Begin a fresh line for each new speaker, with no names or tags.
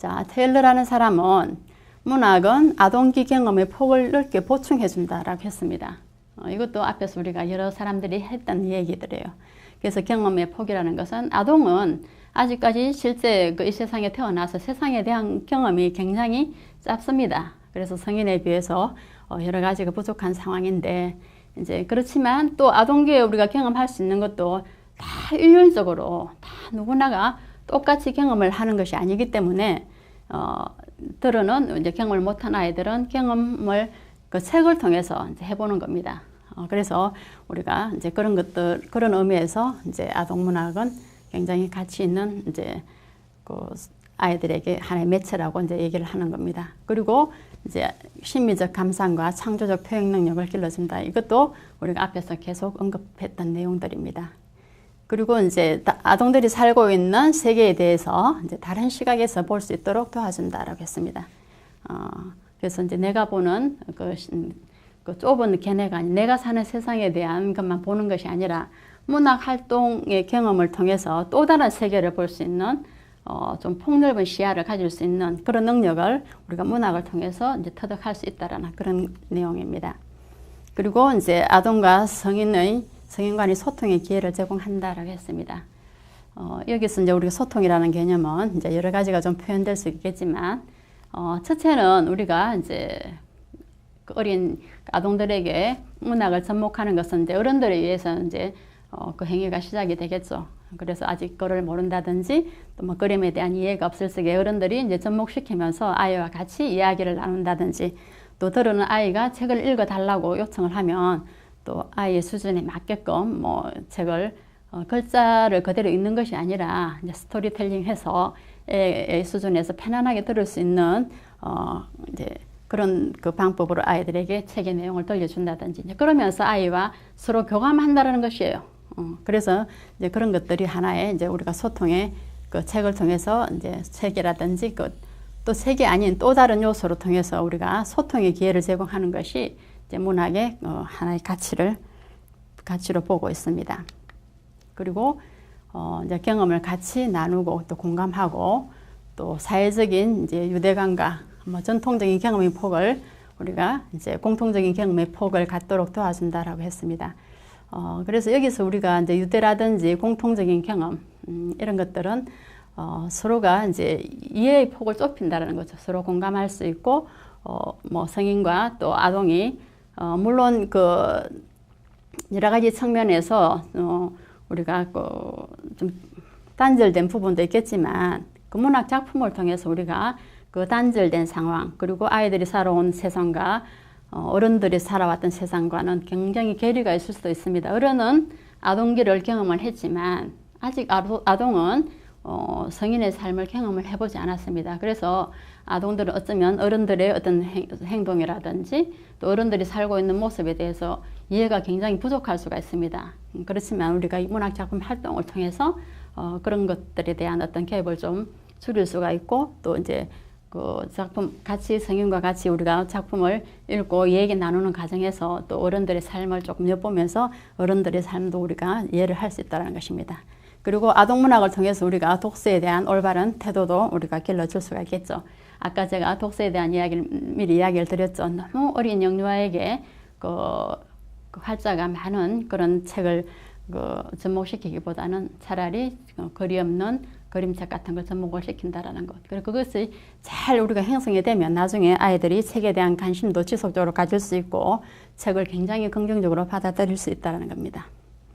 자, 테일러라는 사람은 문학은 아동기 경험의 폭을 넓게 보충해 준다라고 했습니다. 이것도 앞에서 우리가 여러 사람들이 했던 얘기들이에요. 그래서 경험의 폭이라는 것은 아동은 아직까지 실제 이 세상에 태어나서 세상에 대한 경험이 굉장히 짧습니다. 그래서 성인에 비해서 여러 가지가 부족한 상황인데, 이제 그렇지만 또 아동기에 우리가 경험할 수 있는 것도 다 일률적으로 다 누구나가 똑같이 경험을 하는 것이 아니기 때문에 들어는 이제 경험을 못한 아이들은 경험을 그 책을 통해서 이제 해보는 겁니다. 그래서 우리가 이제 그런 것들, 그런 의미에서 이제 아동문학은 굉장히 가치 있는 이제 그 아이들에게 하나의 매체라고 이제 얘기를 하는 겁니다. 그리고 이제 심미적 감상과 창조적 표현 능력을 길러준다. 이것도 우리가 앞에서 계속 언급했던 내용들입니다. 그리고 이제 아동들이 살고 있는 세계에 대해서 이제 다른 시각에서 볼 수 있도록 도와준다라고 했습니다. 그래서 이제 내가 보는 그 좁은 견해가 아닌 내가 사는 세상에 대한 것만 보는 것이 아니라 문학 활동의 경험을 통해서 또 다른 세계를 볼 수 있는 좀 폭넓은 시야를 가질 수 있는 그런 능력을 우리가 문학을 통해서 이제 터득할 수 있다라는 그런 내용입니다. 그리고 이제 아동과 성인간의 소통의 기회를 제공한다라고 했습니다. 여기서 이제 우리가 소통이라는 개념은 이제 여러 가지가 좀 표현될 수 있겠지만, 첫째는 우리가 이제 어린 아동들에게 문학을 접목하는 것은 이제 어른들에 의해서 이제 그 행위가 시작이 되겠죠. 그래서 아직 글을 모른다든지 또 뭐 그림에 대한 이해가 없을 적에 어른들이 이제 접목시키면서 아이와 같이 이야기를 나눈다든지, 또 들으는 아이가 책을 읽어달라고 요청을 하면 또 아이의 수준에 맞게끔 뭐 책을 글자를 그대로 읽는 것이 아니라 이제 스토리텔링해서 애의 수준에서 편안하게 들을 수 있는 이제 그런 그 방법으로 아이들에게 책의 내용을 들려준다든지, 이제 그러면서 아이와 서로 교감한다는 것이에요. 그래서 이제 그런 것들이 하나의 이제 우리가 소통의 그 책을 통해서 이제 책이라든지 또 책이 아닌 또 다른 요소를 통해서 우리가 소통의 기회를 제공하는 것이 이제 문학의 하나의 가치로 보고 있습니다. 그리고 이제 경험을 같이 나누고 또 공감하고 또 사회적인 이제 유대감과 뭐 전통적인 경험의 폭을 우리가 이제 공통적인 경험의 폭을 갖도록 도와준다라고 했습니다. 그래서 여기서 우리가 이제 유대라든지 공통적인 경험 이런 것들은 서로가 이제 이해의 폭을 좁힌다라는 거죠. 서로 공감할 수 있고 뭐 성인과 또 아동이 물론 그 여러 가지 측면에서 우리가 좀 단절된 부분도 있겠지만 그 문학 작품을 통해서 우리가 그 단절된 상황, 그리고 아이들이 살아온 세상과 어른들이 살아왔던 세상과는 굉장히 괴리가 있을 수도 있습니다. 어른은 아동기를 경험을 했지만 아직 아동은 성인의 삶을 경험을 해보지 않았습니다. 그래서 아동들은 어쩌면 어른들의 어떤 행동이라든지 또 어른들이 살고 있는 모습에 대해서 이해가 굉장히 부족할 수가 있습니다. 그렇지만 우리가 이 문학작품 활동을 통해서 그런 것들에 대한 어떤 갭을 좀 줄일 수가 있고, 또 이제 그 작품 같이 성인과 같이 우리가 작품을 읽고 얘기 나누는 과정에서 또 어른들의 삶을 조금 엿보면서 어른들의 삶도 우리가 이해를 할 수 있다는 것입니다. 그리고 아동문학을 통해서 우리가 독서에 대한 올바른 태도도 우리가 길러줄 수가 있겠죠. 아까 제가 독서에 대한 미리 이야기를 드렸죠. 너무 어린 영유아에게 그 활자가 많은 그런 책을 접목시키기보다는 차라리 거리 없는 그림책 같은 걸 접목을 시킨다라는 것. 그리고 그것이 잘 우리가 형성이 되면 나중에 아이들이 책에 대한 관심도 지속적으로 가질 수 있고 책을 굉장히 긍정적으로 받아들일 수 있다는 겁니다.